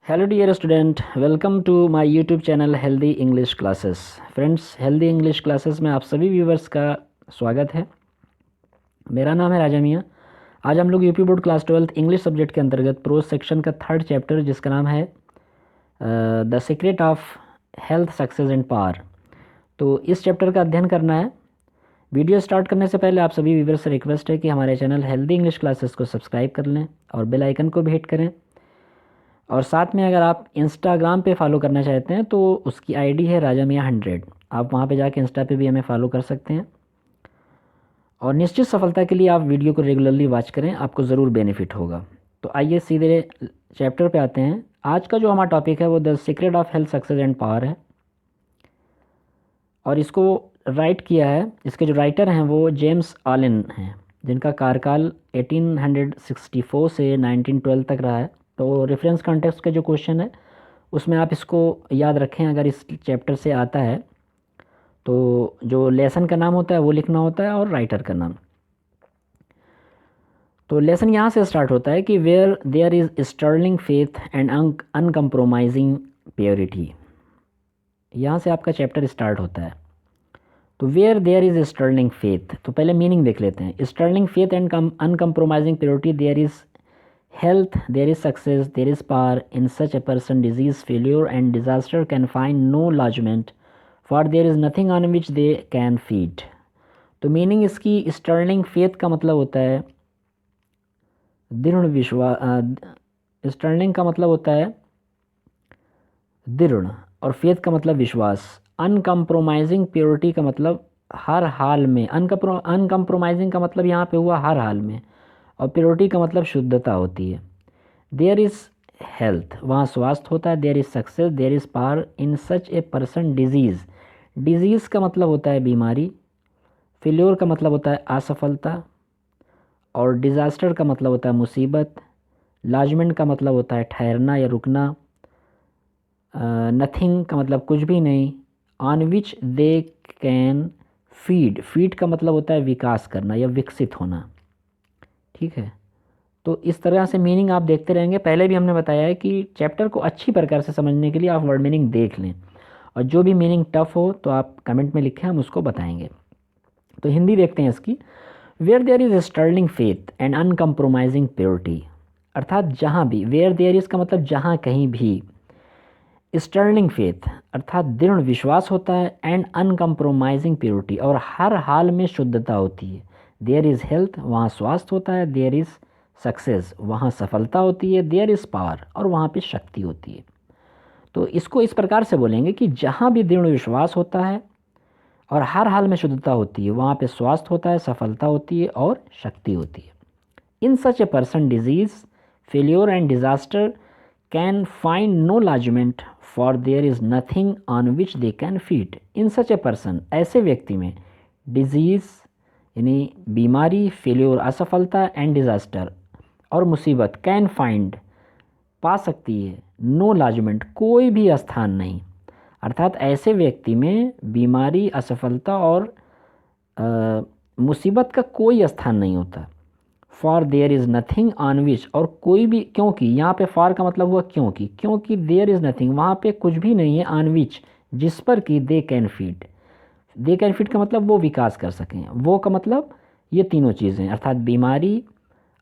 Hello dear student, welcome to my YouTube channel healthy English classes. Friends, healthy English classes में आप सभी viewers का स्वागत है। मेरा नाम है राजा मियाँ। आज हम लोग UP board class 12 English subject के अंतर्गत प्रोज सेक्शन का थर्ड चैप्टर, जिसका नाम है the secret of health success and power, तो इस चैप्टर का अध्ययन करना है। वीडियो स्टार्ट करने से पहले आप सभी व्यूवर्स से रिक्वेस्ट है कि हमारे चैनल हेल्दी इंग्लिश क्लासेस को सब्सक्राइब कर लें और बेल आइकन को भी हिट करें। और साथ में अगर आप इंस्टाग्राम पे फॉलो करना चाहते हैं तो उसकी आईडी है राजा मियाँ 100। आप वहाँ पे जाके इंस्टा पे भी हमें फॉलो कर सकते हैं। और निश्चित सफलता के लिए आप वीडियो को रेगुलरली वॉच करें, आपको ज़रूर बेनिफिट होगा। तो आइए सीधे चैप्टर पे आते हैं। आज का जो हमारा टॉपिक है वो the secret of health success and power है। और इसको राइट किया है, इसके जो राइटर हैं वो जेम्स आलन हैं, जिनका कार्यकाल 1864 से 1912 तक रहा है। तो रेफरेंस कॉन्टेक्स्ट का जो क्वेश्चन है उसमें आप इसको याद रखें। अगर इस चैप्टर से आता है तो जो लेसन का नाम होता है वो लिखना होता है और राइटर का नाम। तो लेसन यहाँ से स्टार्ट होता है कि where there is sterling faith and uncompromising purity. यहाँ से आपका चैप्टर स्टार्ट होता है। तो where there is sterling faith, तो पहले मीनिंग देख लेते हैं। Sterling faith and uncompromising purity, there is health, there is success, there is power in such a person. Disease, failure and disaster can find no lodgment, for there is nothing on which they can feed. तो meaning इसकी Stirling faith का मतलब होता है दृढ़ विश्वास। Stirling का मतलब होता है दृढ़ और फेथ का मतलब विश्वास। अनकम्प्रोमाइजिंग प्योरिटी का मतलब हर हाल में। अनकम्प्रोमाइजिंग का मतलब यहाँ पे हुआ हर हाल में, और प्योरिटी का मतलब शुद्धता होती है। देयर इज़ हेल्थ, वहाँ स्वास्थ्य होता है। There is success, there is power in such a person. Disease, disease का मतलब होता है बीमारी। फेल्योर का मतलब होता है असफलता, और डिज़ास्टर का मतलब होता है मुसीबत। लॉजमेंट का मतलब होता है ठहरना या रुकना। नथिंग का मतलब कुछ भी नहीं। On which they can feed, feed का मतलब होता है विकास करना या विकसित होना। ठीक है, तो इस तरह से मीनिंग आप देखते रहेंगे। पहले भी हमने बताया है कि चैप्टर को अच्छी प्रकार से समझने के लिए आप वर्ड मीनिंग देख लें, और जो भी मीनिंग टफ हो तो आप कमेंट में लिखें, हम उसको बताएंगे। तो हिंदी देखते हैं इसकी। Where there is sterling faith and uncompromising purity, अर्थात जहाँ भी। वेयर देयर इज़ का मतलब जहाँ कहीं भी। स्टर्लिंग फेथ अर्थात दृढ़ विश्वास होता है, एंड अनकम्प्रोमाइजिंग प्योरिटी और हर हाल में शुद्धता होती है। देयर इज़ हेल्थ, वहाँ स्वास्थ्य होता है। देयर इज़ सक्सेस, वहाँ सफलता होती है। देयर इज़ पावर, और वहाँ पे शक्ति होती है। तो इसको इस प्रकार से बोलेंगे कि जहाँ भी दृढ़ विश्वास होता है और हर हाल में शुद्धता होती है, वहाँ पे स्वास्थ्य होता है, सफलता होती है और शक्ति होती है। In such a person disease, failure and disaster can find no lodgment, for there is nothing on which they can feed. In such a person, ऐसे व्यक्ति में, डिजीज़ यानी बीमारी, फेल्योर असफलता, एंड डिज़ास्टर और मुसीबत, कैन फाइंड पा सकती है, नो लॉजमेंट कोई भी स्थान नहीं। अर्थात ऐसे व्यक्ति में बीमारी, असफलता और मुसीबत का कोई स्थान नहीं होता। For there is nothing on विच, और कोई भी, क्योंकि यहाँ पे फॉर का मतलब हुआ क्योंकि, क्योंकि देयर इज़ नथिंग, वहाँ पे कुछ भी नहीं है, ऑन विच जिस पर कि दे can feed. They can feed का मतलब वो विकास कर सकें, वो का मतलब ये तीनों चीज़ें, अर्थात बीमारी,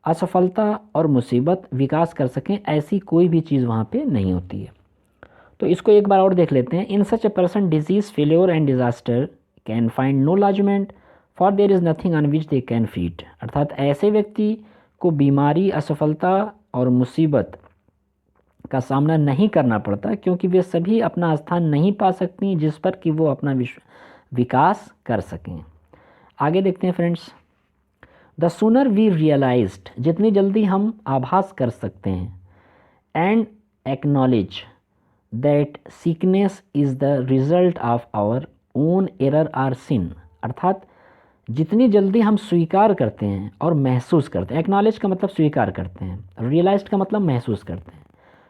असफलता और मुसीबत विकास कर सकें, ऐसी कोई भी चीज़ वहाँ पे नहीं होती है। तो इसको एक बार और देख लेते हैं। In such a person disease, failure and disaster can find no lodgment, for there is nothing on which they can feed. अर्थात ऐसे व्यक्ति को बीमारी, असफलता और मुसीबत का सामना नहीं करना पड़ता, क्योंकि वे सभी अपना स्थान नहीं पा सकती जिस पर कि वो अपना विकास कर सकें। आगे देखते हैं friends. The sooner we realized, जितनी जल्दी हम आभास कर सकते हैं, and acknowledge that sickness is the result of our own error or sin. अर्थात जितनी जल्दी हम स्वीकार करते हैं और महसूस करते हैं। एक्नॉलेज का मतलब स्वीकार करते हैं, रियलाइज्ड का मतलब महसूस करते हैं।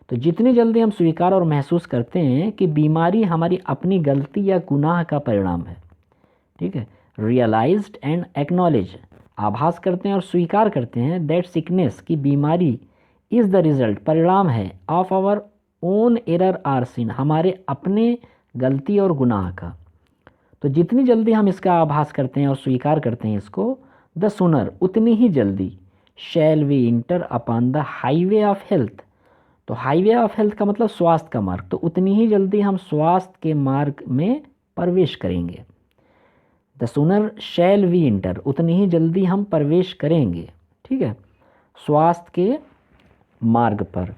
तो जितनी जल्दी हम स्वीकार और महसूस करते हैं कि बीमारी हमारी अपनी गलती या गुनाह का परिणाम है। ठीक है, रियलाइज्ड एंड एक्नॉलेज, आभास करते हैं और स्वीकार करते हैं, दैट सिकनेस की बीमारी, इज़ द रिजल्ट परिणाम है, of our own error or sin, हमारे अपने गलती और गुनाह का। तो जितनी जल्दी हम इसका आभास करते हैं और स्वीकार करते हैं इसको, द सुनर, उतनी ही जल्दी, shall we enter upon the highway of health. तो हाईवे ऑफ हेल्थ का मतलब स्वास्थ्य का मार्ग, तो उतनी ही जल्दी हम स्वास्थ्य के मार्ग में प्रवेश करेंगे। द सुनर शैल वी इंटर, उतनी ही जल्दी हम प्रवेश करेंगे, ठीक है, स्वास्थ्य के मार्ग पर।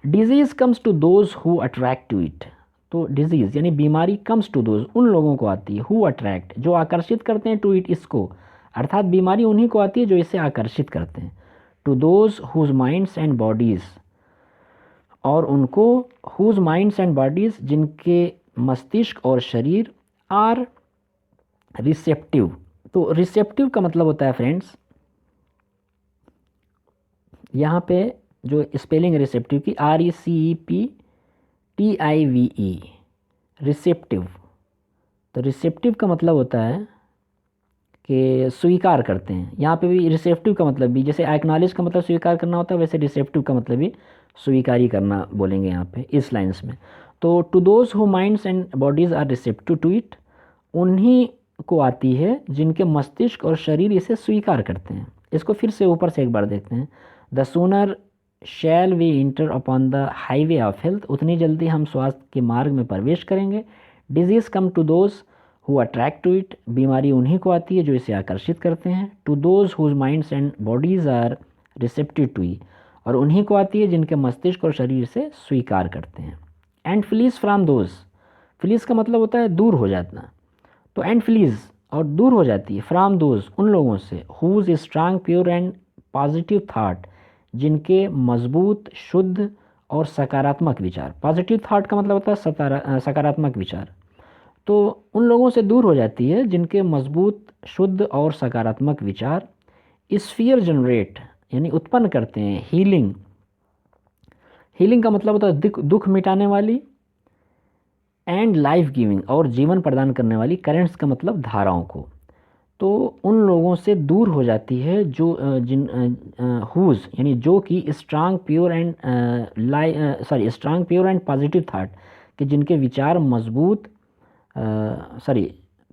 Disease comes to those who attract to it. तो डिजीज यानी बीमारी कम्स टू दोज, उन लोगों को आती है, हु अट्रैक्ट, जो आकर्षित करते हैं, टू इट, इसको, अर्थात बीमारी उन्हीं को आती है जो इसे आकर्षित करते हैं। To those whose minds and bodies, और उनको, हुज माइंड्स एंड बॉडीज, जिनके मस्तिष्क और शरीर, आर रिसेप्टिव। तो रिसेप्टिव का मतलब होता है फ्रेंड्स, यहाँ पे जो स्पेलिंग रिसेप्टिव की, RECEPTIVE, रिसेप्टिव। तो रिसेप्टिव का मतलब होता है कि स्वीकार करते हैं। यहाँ पे भी रिसेप्टिव का मतलब भी, जैसे एक्नॉलेज का मतलब स्वीकार करना होता है, वैसे रिसेप्टिव का मतलब भी स्वीकारी करना बोलेंगे यहाँ पे इस लाइन्स में। तो to those who minds and bodies are receptive to it, उन्हीं को आती है जिनके मस्तिष्क और शरीर इसे स्वीकार करते हैं। इसको फिर से ऊपर से एक बार देखते हैं। The sooner shall we enter upon the highway of health, उतनी जल्दी हम स्वास्थ्य के मार्ग में प्रवेश करेंगे। Disease come to those who attract to it, बीमारी उन्हीं को आती है जो इसे आकर्षित करते हैं। To those whose minds and bodies are receptive to ई, और उन्हीं को आती है जिनके मस्तिष्क और शरीर से स्वीकार करते हैं। And fleas from those, fleas का मतलब होता है दूर हो जाना, तो एंड फ्लीज, और दूर हो जाती है, फ्राम दोज, उन लोगों से, whose strong pure and positive thought, जिनके मजबूत, शुद्ध और सकारात्मक विचार। पॉजिटिव थाट का मतलब होता है सकारात्मक विचार। तो उन लोगों से दूर हो जाती है जिनके मजबूत, शुद्ध और सकारात्मक विचार स्फीयर जनरेट, यानी उत्पन्न करते हैं, हीलिंग। हीलिंग का मतलब होता है दुख मिटाने वाली, एंड लाइफ गिविंग, और जीवन प्रदान करने वाली, करेंट्स का मतलब धाराओं को। तो उन लोगों से दूर हो जाती है जो हुज, यानी जो कि strong pure and strong pure and positive that, कि जिनके विचार मजबूत,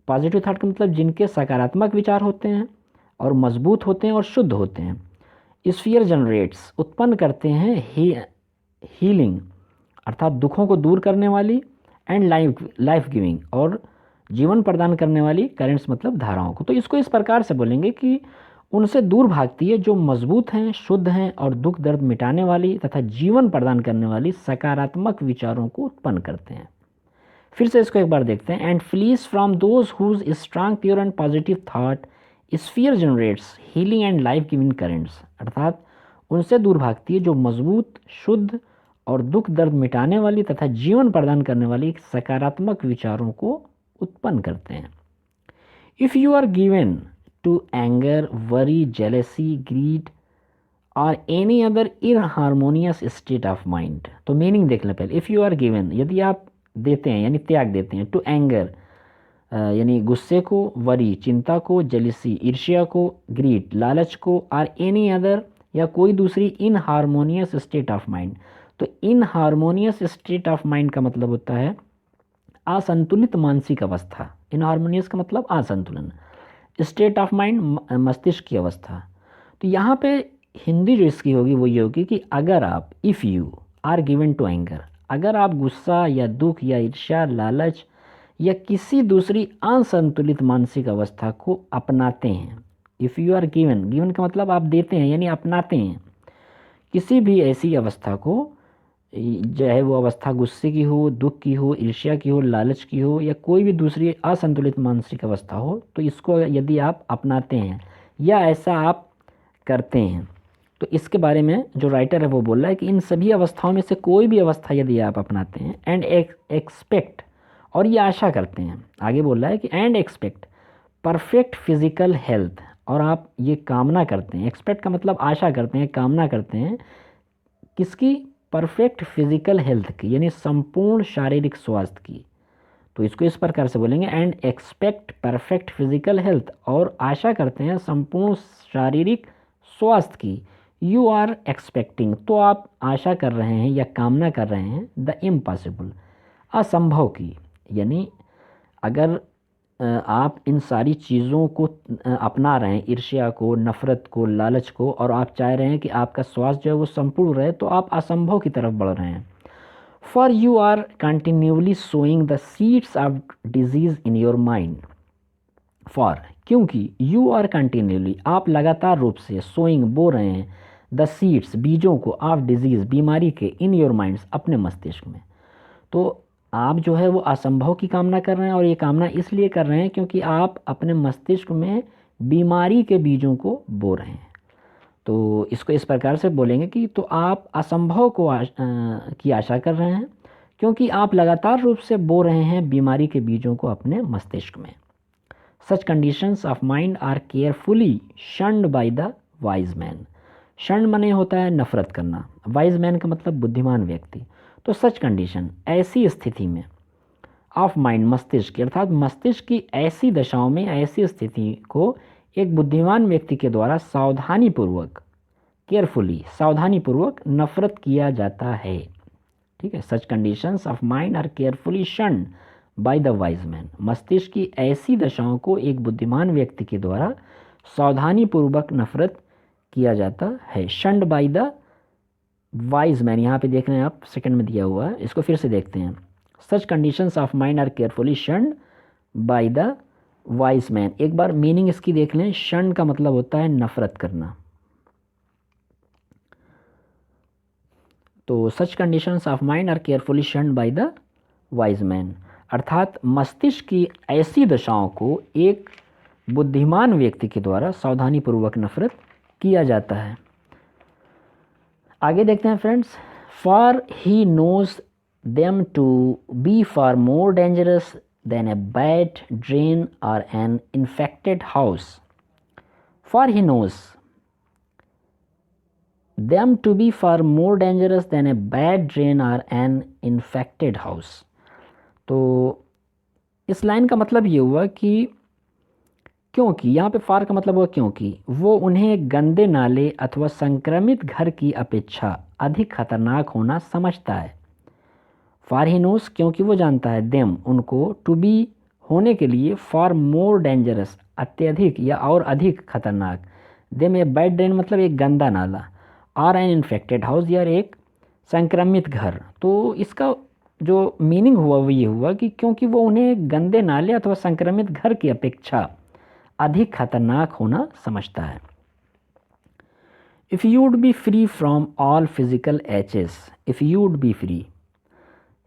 पॉजिटिव थाट का मतलब जिनके सकारात्मक विचार होते हैं और मजबूत होते हैं और शुद्ध होते हैं। स्फीयर जनरेट्स, उत्पन्न करते हैं, हीलिंग अर्थात दुखों को दूर करने वाली, एंड लाइफ गिविंग, और जीवन प्रदान करने वाली, करेंट्स मतलब धाराओं को। तो इसको इस प्रकार से बोलेंगे कि उनसे दूर भागती है जो मजबूत हैं, शुद्ध हैं और दुख दर्द मिटाने वाली तथा जीवन प्रदान करने वाली सकारात्मक विचारों को उत्पन्न करते हैं। फिर से इसको एक बार देखते हैं। And flees from those whose strong pure and positive thought sphere generates healing and life giving currents, अर्थात उनसे दूर भागती है जो मजबूत, शुद्ध और दुख दर्द मिटाने वाली तथा जीवन प्रदान करने वाली सकारात्मक विचारों को उत्पन्न करते हैं। If you are given to anger, worry, jealousy, greed और any other inharmonious state of mind. तो मीनिंग देख लें पहले। इफ़ यू आर गिवन, यदि आप देते हैं यानी त्याग देते हैं, टू एंगर यानी गुस्से को, वरी चिंता को, जेलिसी ईर्ष्या को, ग्रीड लालच को, और एनी अदर या कोई दूसरी इनहार्मोनियस स्टेट ऑफ माइंड। तो इनहार्मोनियस स्टेट ऑफ माइंड का मतलब होता है असंतुलित मानसिक अवस्था। इनहार्मोनियस का मतलब असंतुलन, स्टेट ऑफ माइंड मस्तिष्क की अवस्था। तो यहाँ पे हिंदी जो इसकी होगी वो ये होगी कि अगर आप, if you are given to anger, अगर आप गुस्सा या दुख या ईर्ष्या, लालच या किसी दूसरी असंतुलित मानसिक अवस्था को अपनाते हैं। If you are given, given का मतलब आप देते हैं यानी अपनाते हैं किसी भी ऐसी अवस्था को, चाहे वो अवस्था गुस्से की हो, दुख की हो, ईर्ष्या की हो, लालच की हो या कोई भी दूसरी असंतुलित मानसिक अवस्था हो, तो इसको यदि आप अपनाते हैं या ऐसा आप करते हैं, तो इसके बारे में जो राइटर है वो बोल रहा है कि इन सभी अवस्थाओं में से कोई भी अवस्था यदि आप अपनाते हैं, एंड एक्सपेक्ट, और ये आशा करते हैं, आगे बोल रहा है कि and expect perfect physical health, और आप ये कामना करते हैं, एक्सपेक्ट का मतलब आशा करते हैं, कामना करते हैं, किसकी? परफेक्ट फिजिकल हेल्थ की, यानी संपूर्ण शारीरिक स्वास्थ्य की। तो इसको इस प्रकार से बोलेंगे, and expect perfect physical health, और आशा करते हैं संपूर्ण शारीरिक स्वास्थ्य की। यू आर एक्सपेक्टिंग, तो आप आशा कर रहे हैं या कामना कर रहे हैं द इम्पॉसिबल, असंभव की। यानी अगर आप इन सारी चीज़ों को अपना रहे हैं, ईर्ष्या को, नफ़रत को, लालच को, और आप चाह रहे हैं कि आपका स्वास्थ्य जो है वो संपूर्ण रहे, तो आप असंभव की तरफ बढ़ रहे हैं। For you are continually sowing the seeds of disease in your mind. For, क्योंकि यू आर कंटिन्यूअली, आप लगातार रूप से सोइंग बो रहे हैं द सीड्स, बीजों को, ऑफ डिजीज़, बीमारी के, इन योर माइंड्स, अपने मस्तिष्क में। तो आप जो है वो असंभव की कामना कर रहे हैं, और ये कामना इसलिए कर रहे हैं क्योंकि आप अपने मस्तिष्क में बीमारी के बीजों को बो रहे हैं। तो इसको इस प्रकार से बोलेंगे कि तो आप असंभव को की आशा कर रहे हैं क्योंकि आप लगातार रूप से बो रहे हैं बीमारी के बीजों को अपने मस्तिष्क में। Such conditions of mind are carefully shunned by the wise man. Shunned मने होता है नफरत करना, वाइज मैन का मतलब बुद्धिमान व्यक्ति। तो सच कंडीशन, ऐसी स्थिति में, ऑफ माइंड, मस्तिष्क, अर्थात मस्तिष्क की ऐसी दशाओं में, ऐसी स्थिति को एक बुद्धिमान व्यक्ति के द्वारा सावधानीपूर्वक, केयरफुली, सावधानीपूर्वक नफरत किया जाता है। ठीक है, such conditions of mind are carefully shunned by the wise man. मस्तिष्क की ऐसी दशाओं को एक बुद्धिमान व्यक्ति के द्वारा सावधानीपूर्वक नफरत किया जाता है। शन्ड बाय द वाइज मैन, यहाँ पे देख रहे हैं आप, सेकंड में दिया हुआ है, इसको फिर से देखते हैं। Such conditions of mind are carefully shunned by the wise man. एक बार मीनिंग इसकी देख लें। शन का मतलब होता है नफरत करना। तो such conditions of mind are carefully shunned by the wise man, अर्थात मस्तिष्क की ऐसी दशाओं को एक बुद्धिमान व्यक्ति के द्वारा सावधानीपूर्वक नफरत किया जाता है। आगे देखते हैं friends. For he knows them to be far more dangerous than a bad drain or an infected house. For he knows them to be far more dangerous than a bad drain or an infected house. तो इस line का मतलब ये हुआ कि क्योंकि, यहाँ पे फार का मतलब हुआ क्योंकि, वो उन्हें गंदे नाले अथवा संक्रमित घर की अपेक्षा अधिक खतरनाक होना समझता है। फार ही नोस, क्योंकि वो जानता है, देम, उनको, टू बी, होने के लिए, फार मोर डेंजरस, अत्यधिक या और अधिक खतरनाक, देम ए बैड ड्रेन मतलब एक गंदा नाला, आर एन इन्फेक्टेड हाउस या एक संक्रमित घर। तो इसका जो मीनिंग हुआ वो ये हुआ कि क्योंकि वो उन्हें गंदे नाले अथवा संक्रमित घर की अपेक्षा अधिक खतरनाक होना समझता है। If you would be free from all physical aches, if you would be free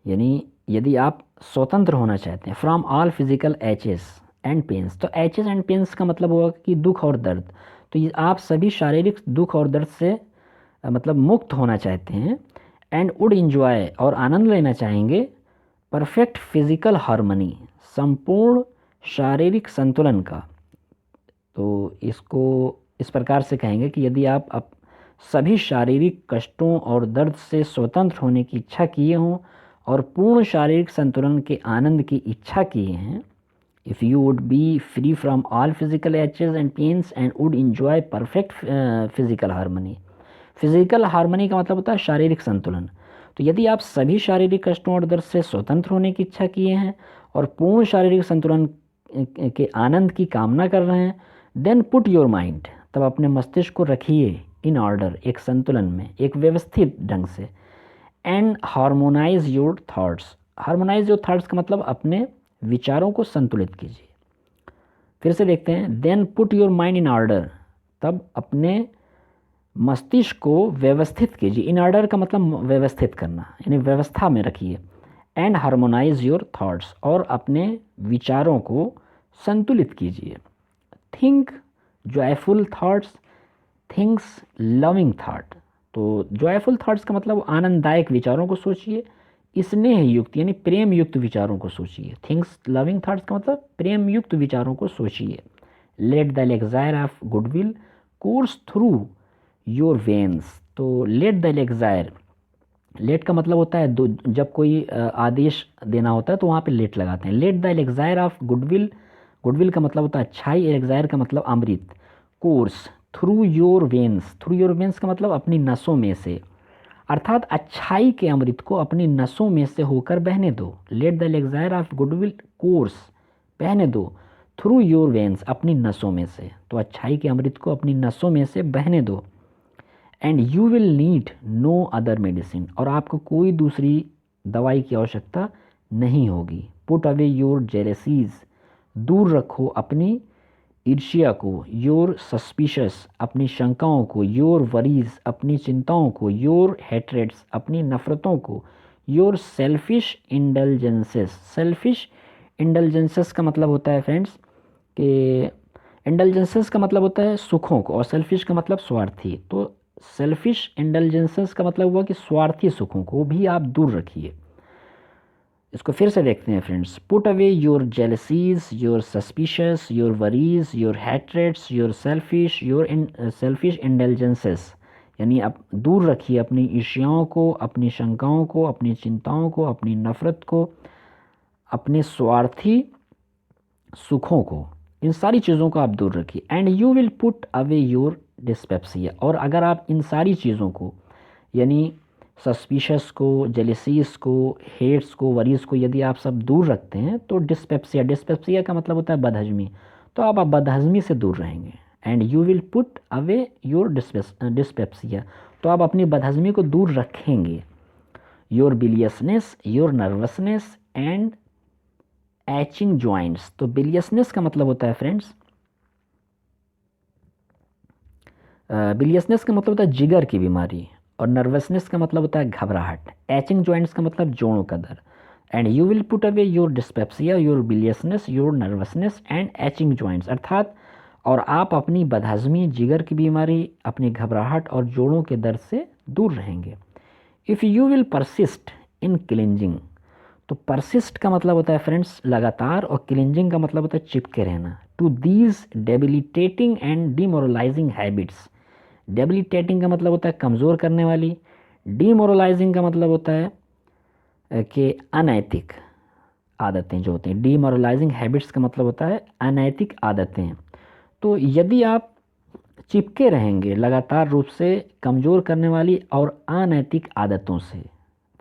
यानी यदि आप स्वतंत्र होना चाहते हैं, from all physical aches and pains. तो एचेस एंड पेन्स का मतलब होगा कि दुख और दर्द। तो ये आप सभी शारीरिक दुख और दर्द से मतलब मुक्त होना चाहते हैं। एंड वुड इंजॉय, और आनंद लेना चाहेंगे, परफेक्ट फिजिकल हार्मनी, संपूर्ण शारीरिक संतुलन का। तो इसको इस प्रकार से कहेंगे कि यदि आप सभी शारीरिक कष्टों और दर्द से स्वतंत्र होने की इच्छा किए हों और पूर्ण शारीरिक संतुलन के आनंद की इच्छा किए हैं, if you would be free from all physical aches and pains and would enjoy perfect physical harmony. Physical harmony का मतलब होता है शारीरिक संतुलन। तो यदि आप सभी शारीरिक कष्टों और दर्द से स्वतंत्र होने की इच्छा किए हैं और पूर्ण शारीरिक संतुलन के आनंद की कामना कर रहे हैं, देन पुट योर माइंड, तब अपने मस्तिष्क को रखिए इन ऑर्डर, एक संतुलन में, एक व्यवस्थित ढंग से। And harmonise your thoughts, harmonise your thoughts का मतलब अपने विचारों को संतुलित कीजिए। फिर से देखते हैं। Then put your mind in order, तब अपने मस्तिष्क को व्यवस्थित कीजिए। इन ऑर्डर का मतलब व्यवस्थित करना, यानी व्यवस्था में रखिए। एंड हार्मोनाइज योर थाट्स, और अपने विचारों को संतुलित कीजिए। Think joyful thoughts, thinks loving thought. तो जॉयफुल थाट्स का मतलब आनंददायक विचारों को सोचिए, स्नेह युक्त यानी प्रेम युक्त विचारों को सोचिए। थिंक्स लविंग थाट्स का मतलब प्रेम युक्त विचारों को सोचिए। Let the elixir of goodwill course through your veins. तो लेट द एलेक्सायर, लेट का मतलब होता है जब कोई आदेश देना होता है तो वहाँ पे लेट लगाते हैं। Let the elixir of goodwill, goodwill का मतलब होता है अच्छाई, एलेक्सायर का मतलब अमृत, course through your veins, through your veins का मतलब अपनी नसों में से, अर्थात अच्छाई के अमृत को अपनी नसों में से होकर बहने दो। Let the elixir of goodwill course, बहने दो थ्रू योर वेन्स, अपनी नसों में से, तो अच्छाई के अमृत को अपनी नसों में से बहने दो। And you will need no other medicine, और आपको कोई दूसरी दवाई की आवश्यकता नहीं होगी। पुट अवे योर जेलेसीज, दूर रखो अपनी ईर्ष्या को, योर सस्पिशस, अपनी शंकाओं को, योर वरीज, अपनी चिंताओं को, योर हेट्रेड्स, अपनी नफ़रतों को, योर सेल्फिश इंडल्जेंसेस। सेल्फिश इंडल्जेंसेस का मतलब होता है फ्रेंड्स कि इंडल्जेंसेस का मतलब होता है सुखों को, और सेल्फिश का मतलब स्वार्थी। तो सेल्फिश इंडल्जेंसेस का मतलब हुआ कि स्वार्थी सुखों को भी आप दूर रखिए। इसको फिर से देखते हैं friends. Put away your jealousies, your suspicious, your worries, your hatreds, your selfish indulgences, यानी आप दूर रखिए अपनी ईर्ष्याओं को, अपनी शंकाओं को, अपनी चिंताओं को, अपनी नफ़रत को, अपने स्वार्थी सुखों को, इन सारी चीज़ों को आप दूर रखिए। And you will put away your dyspepsia, और अगर आप इन सारी चीज़ों को, यानी सस्पिशस को, जेलिसीज को, हेट्स को, वरीज को यदि आप सब दूर रखते हैं तो डिस्पेप्सिया, डिस्पेप्सिया का मतलब होता है बदहजमी, तो आप बदहजमी से दूर रहेंगे। And you will put away your dyspepsia, तो आप अपनी बदहजमी को दूर रखेंगे। Your biliousness, your nervousness and aching joints, तो बिलियसनेस का मतलब होता है फ्रेंड्स, बिलियसनेस का मतलब होता है जिगर की बीमारी, और नर्वसनेस का मतलब होता है घबराहट। एचिंग जॉइंट्स का मतलब जोड़ों का दर्द। And you will put away your dyspepsia, your biliousness, your nervousness and aching joints, अर्थात और आप अपनी बदहजमी, जिगर की बीमारी, अपनी घबराहट और जोड़ों के दर्द से दूर रहेंगे। If you will persist in cleansing, तो परसिस्ट का मतलब होता है फ्रेंड्स लगातार, और क्लिंजिंग का मतलब होता है चिपके रहना। To these debilitating and demoralising habits, debilitating का मतलब होता है कमज़ोर करने वाली, डीमोरलाइजिंग का मतलब होता है कि अनैतिक आदतें जो होती हैं। डीमोरलाइजिंग हैबिट्स का मतलब होता है अनैतिक आदतें। तो यदि आप चिपके रहेंगे लगातार रूप से कमज़ोर करने वाली और अनैतिक आदतों से,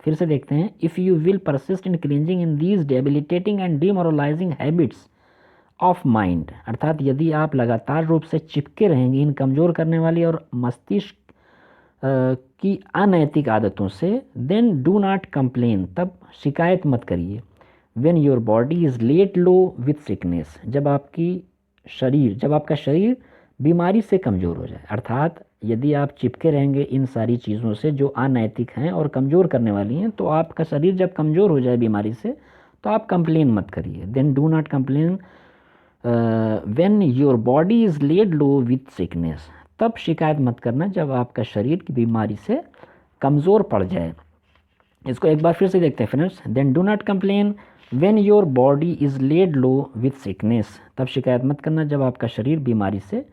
फिर से देखते हैं। If you will persist in cleansing in these debilitating and demoralising habits of mind, अर्थात यदि आप लगातार रूप से चिपके रहेंगे इन कमज़ोर करने वाली और मस्तिष्क की अनैतिक आदतों से, देन डू नॉट कंप्लेन, तब शिकायत मत करिए। When your body is laid low with sickness, जब आपका शरीर बीमारी से कमज़ोर हो जाए, अर्थात यदि आप चिपके रहेंगे इन सारी चीज़ों से जो अनैतिक हैं और कमज़ोर करने वाली हैं, तो आपका शरीर जब कमज़ोर हो जाए बीमारी से, तो आप कंप्लेन मत करिए। Then do not complain when your body is laid low with sickness, तब शिकायत मत करना जब आपका शरीर की बीमारी से कमज़ोर पड़ जाए। इसको एक बार फिर से देखते हैं friends. Then do not complain when your body is laid low with sickness, तब शिकायत मत करना जब आपका शरीर बीमारी से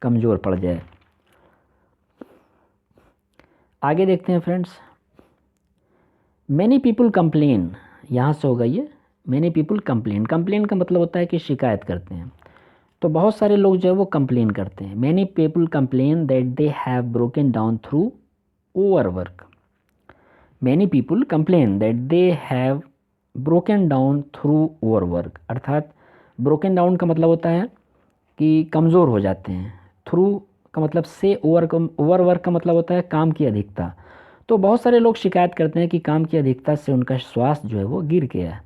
कमज़ोर पड़ जाए। आगे देखते हैं फ्रेंड्स। मैनी पीपल कंप्लेन, यहाँ से होगा ये मैनी पीपल कंप्लेन। कंप्लेन का मतलब होता है कि शिकायत करते हैं, तो बहुत सारे लोग जो है वो कंप्लेन करते हैं। Many people complain that they have broken down through overwork. Many people complain that they have broken down through overwork, अर्थात ब्रोकन डाउन का मतलब होता है कि कमज़ोर हो जाते हैं। थ्रू का मतलब से, ओवरवर्क का मतलब होता है काम की अधिकता। तो बहुत सारे लोग शिकायत करते हैं कि काम की अधिकता से उनका स्वास्थ्य जो है वो गिर गया है।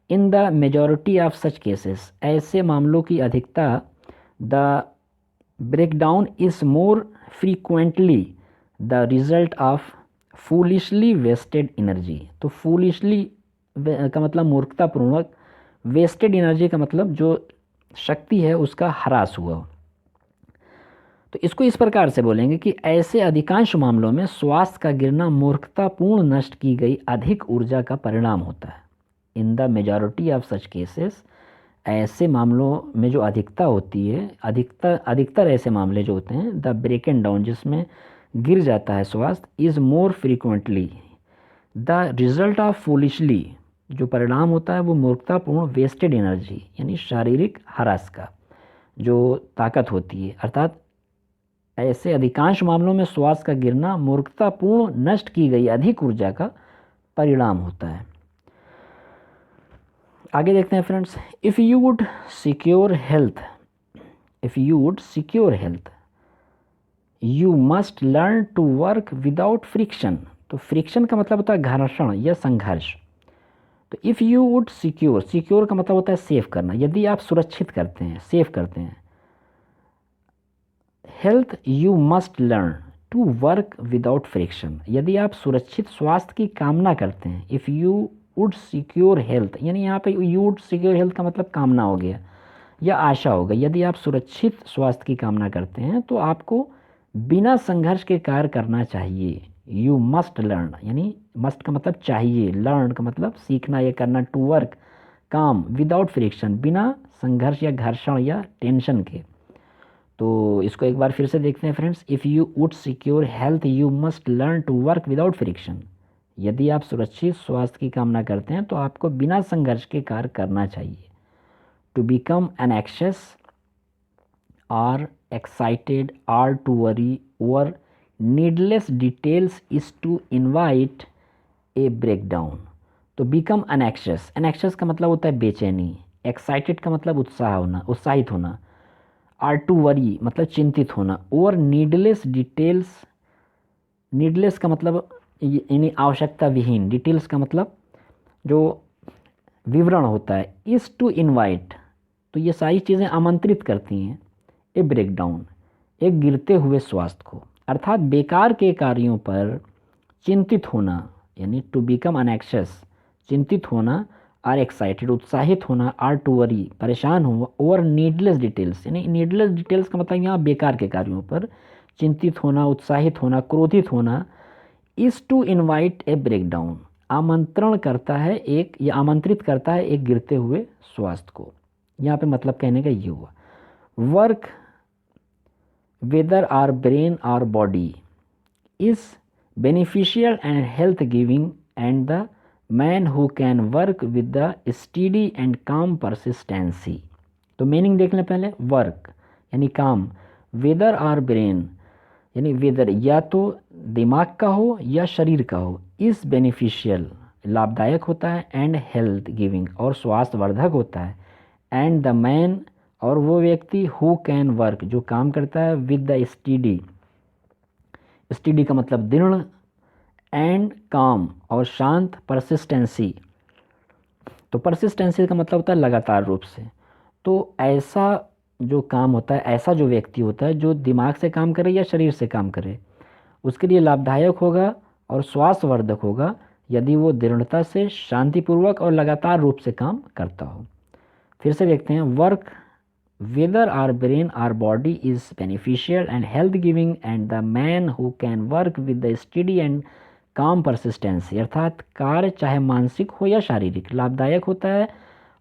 In the majority of such cases, ऐसे मामलों की अधिकता, the breakdown is more frequently the result of foolishly wasted energy. तो फूलिशली का मतलब मूर्खतापूर्वक, वेस्टेड एनर्जी का मतलब जो शक्ति है उसका ह्रास हुआ। तो इसको इस प्रकार से बोलेंगे कि ऐसे अधिकांश मामलों में स्वास्थ्य का गिरना मूर्खतापूर्ण नष्ट की गई अधिक ऊर्जा का परिणाम होता है। In the majority of such cases, ऐसे मामलों में जो अधिकता होती है, अधिकतर ऐसे मामले जो होते हैं, द ब्रेक एंड डाउन, जिसमें गिर जाता है स्वास्थ्य, is more frequently the result of foolishly, जो परिणाम होता है वो मूर्खतापूर्ण वेस्टेड एनर्जी, यानी शारीरिक ह्रास का, जो ताकत होती है, अर्थात ऐसे अधिकांश मामलों में श्वास का गिरना मूर्खतापूर्ण नष्ट की गई अधिक ऊर्जा का परिणाम होता है। आगे देखते हैं friends, if you would secure health, you must learn to work without friction. तो फ्रिक्शन का मतलब होता है घर्षण या संघर्ष। तो इफ़ यू वुड सिक्योर का मतलब होता है सेव करना, यदि आप सुरक्षित करते हैं, सेव करते हैं। Health you must learn to work without friction, यदि आप सुरक्षित स्वास्थ्य की कामना करते हैं। If you would secure health, यानी यहाँ पे यू वुड सिक्योर हेल्थ का मतलब कामना हो गया या आशा होगा। यदि आप सुरक्षित स्वास्थ्य की कामना करते हैं तो आपको बिना संघर्ष के कार्य करना चाहिए। यू मस्ट लर्न, यानी मस्ट का मतलब चाहिए, लर्न का मतलब सीखना या करना, टू वर्क काम, विदाउट फ्रिक्शन बिना संघर्ष या घर्षण या टेंशन के। तो इसको एक बार फिर से देखते हैं friends, if you would secure health you must learn to work without friction, यदि आप सुरक्षित स्वास्थ्य की कामना करते हैं तो आपको बिना संघर्ष के कार्य करना चाहिए। To become an anxious or excited or to worry over needless details is to invite a breakdown। तो become anxious का मतलब होता है बेचैनी, excited का मतलब उत्साह होना, उत्साहित होना, or to worry मतलब चिंतित होना, over needless का मतलब यानी आवश्यकता विहीन, डिटेल्स का मतलब जो विवरण होता है, is to invite, तो ये सारी चीज़ें आमंत्रित करती हैं ए ब्रेकडाउन, एक गिरते हुए स्वास्थ्य को, अर्थात बेकार के कार्यों पर चिंतित होना, यानी टू बिकम अनएक्शियस चिंतित होना, आर एक्साइटेड उत्साहित आर, आर टू वरी परेशान हो, और नीडलेस डिटेल्स, यानी नीडलेस डिटेल्स का मतलब यहाँ बेकार के कार्यों पर चिंतित होना, उत्साहित होना, क्रोधित होना, is to invite a breakdown आमंत्रण करता है एक, या आमंत्रित करता है एक गिरते हुए स्वास्थ्य को। यहाँ पे मतलब कहने का ये हुआ, work whether our brain or body is beneficial and health giving, and the man who can work with the steady and calm persistency। तो मीनिंग देख लें पहले, वर्क यानी काम, whether our brain यानी वेदर या तो दिमाग का हो या शरीर का हो, इस बेनिफिशियल लाभदायक होता है, एंड हेल्थ गिविंग और स्वास्थ्यवर्धक होता है, एंड द मैन और वो व्यक्ति हु कैन वर्क जो काम करता है, विद द स्टडी, स्टडी का मतलब दृढ़, एंड काम और शांत, परसिस्टेंसी, तो परसिस्टेंसी का मतलब होता है लगातार रूप से। तो ऐसा जो काम होता है, ऐसा जो व्यक्ति होता है जो दिमाग से काम करे या शरीर से काम करे, उसके लिए लाभदायक होगा और स्वास्थ्यवर्धक होगा यदि वो दृढ़ता से, शांतिपूर्वक और लगातार रूप से काम करता हो। फिर से देखते हैं, work whether our brain or body is beneficial and health giving, and the man who can work with the steady and calm persistency, अर्थात कार्य चाहे मानसिक हो या शारीरिक लाभदायक होता है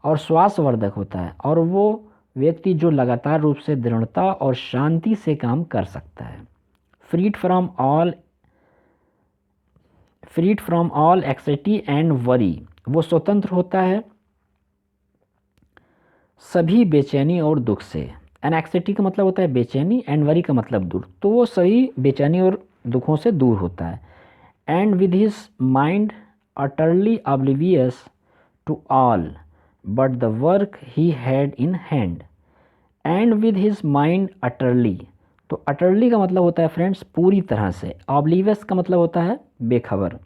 और स्वास्थ्यवर्धक होता है, और वो व्यक्ति जो लगातार रूप से दृढ़ता और शांति से काम कर सकता है। Freed from all anxiety and worry, वो स्वतंत्र होता है सभी बेचैनी और दुख से। एनएक्साइटी का मतलब होता है बेचैनी, एंड वरी का मतलब दुख, तो वो सभी बेचैनी और दुखों से दूर होता है। And with his mind utterly oblivious to all but the work he had in hand. And with his mind utterly, तो अटरली का मतलब होता है फ्रेंड्स पूरी तरह से, ऑब्लिवियस का मतलब होता है बेखबर।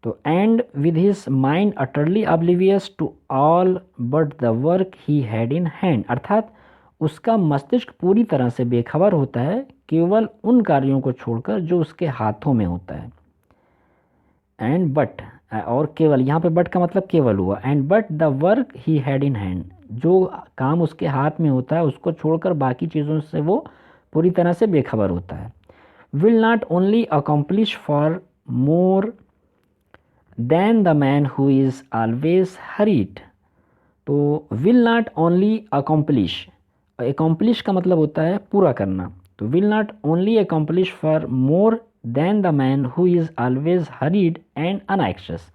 तो and with his mind utterly oblivious to all but the work he had in hand, अर्थात उसका मस्तिष्क पूरी तरह से बेखबर होता है केवल उन कार्यों को छोड़कर जो उसके हाथों में होता है। एंड बट, और केवल, यहाँ पे बट का मतलब केवल हुआ, and but the work he had in hand, जो काम उसके हाथ में होता है उसको छोड़कर बाकी चीज़ों से वो पूरी तरह से बेखबर होता है। Will not only accomplish far more than the man who is always hurried. तो will not only accomplish, accomplish का मतलब होता है पूरा करना, तो will not only accomplish far more than the man who is always hurried and unanxious.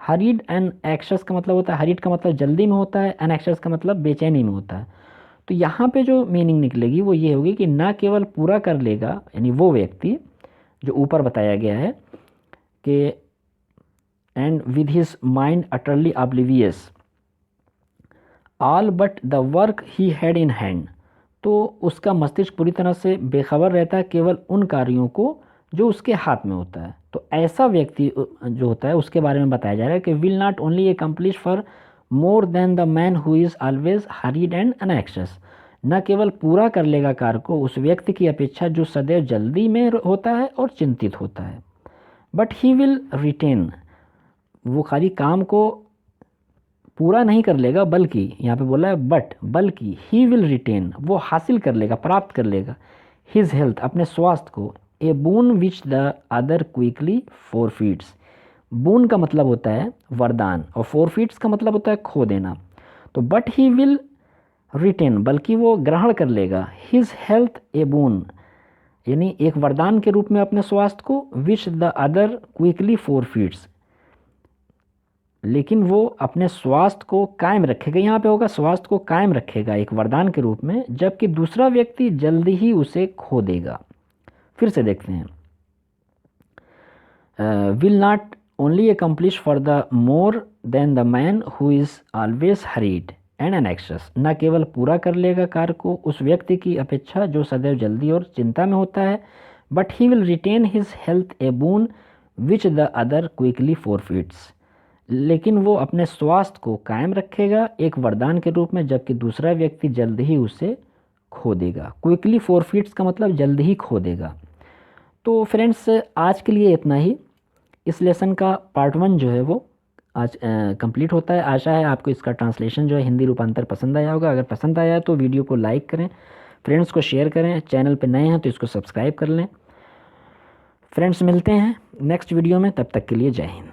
Hurried and anxious का मतलब होता है, हरीड का मतलब जल्दी में होता है, अनएक्शियस का मतलब बेचैनी में होता है। तो यहाँ पे जो मीनिंग निकलेगी वो ये होगी कि ना केवल पूरा कर लेगा, यानी वो व्यक्ति जो ऊपर बताया गया है कि and with his mind utterly oblivious all but the work he had in hand, तो उसका मस्तिष्क पूरी तरह से बेखबर रहता है केवल उन कार्यों को जो उसके हाथ में होता है। तो ऐसा व्यक्ति जो होता है उसके बारे में बताया जा रहा है कि will not only accomplish far more than the man who is always hurried and unanxious, न केवल पूरा कर लेगा कार्य को उस व्यक्ति की अपेक्षा जो सदैव जल्दी में होता है और चिंतित होता है, बट ही विल रिटेन, वो खाली काम को पूरा नहीं कर लेगा बल्कि यहाँ पे बोला है बट, बल्कि ही विल रिटेन, वो हासिल कर लेगा, प्राप्त कर लेगा, हिज हेल्थ, अपने स्वास्थ्य को, ए boon which the other quickly फॉरफीट्स, बून का मतलब होता है वरदान और फॉरफीट्स का मतलब होता है खो देना। तो बट ही विल रिटेन, बल्कि वो ग्रहण कर लेगा, हिज हेल्थ ए बून, यानी एक वरदान के रूप में अपने स्वास्थ्य को, विच द अदर क्विकली फॉरफीट्स, लेकिन वो अपने स्वास्थ्य को कायम रखेगा, यहाँ पे होगा स्वास्थ्य को कायम रखेगा एक वरदान के रूप में, जबकि दूसरा व्यक्ति जल्दी ही उसे खो देगा। फिर से देखते हैं, will not only accomplish far the more than the man who is always hurried and unanxious, न केवल पूरा कर लेगा कार्य को उस व्यक्ति की अपेक्षा जो सदैव जल्दी और चिंता में होता है, but he will retain his health a boon which the other quickly forfeits, लेकिन वो अपने स्वास्थ्य को कायम रखेगा एक वरदान के रूप में, जबकि दूसरा व्यक्ति जल्द ही उसे खो देगा। क्विकली फॉरफीट्स का मतलब जल्द ही खो देगा। तो फ्रेंड्स आज के लिए इतना ही, इस लेसन का पार्ट 1 जो है वो आज कंप्लीट होता है। आशा है आपको इसका ट्रांसलेशन जो है हिंदी रूपांतर पसंद आया होगा। अगर पसंद आया तो वीडियो को लाइक करें, फ्रेंड्स को शेयर करें, चैनल पर नए हैं तो इसको सब्सक्राइब कर लें। फ्रेंड्स मिलते हैं नेक्स्ट वीडियो में, तब तक के लिए जय हिंद।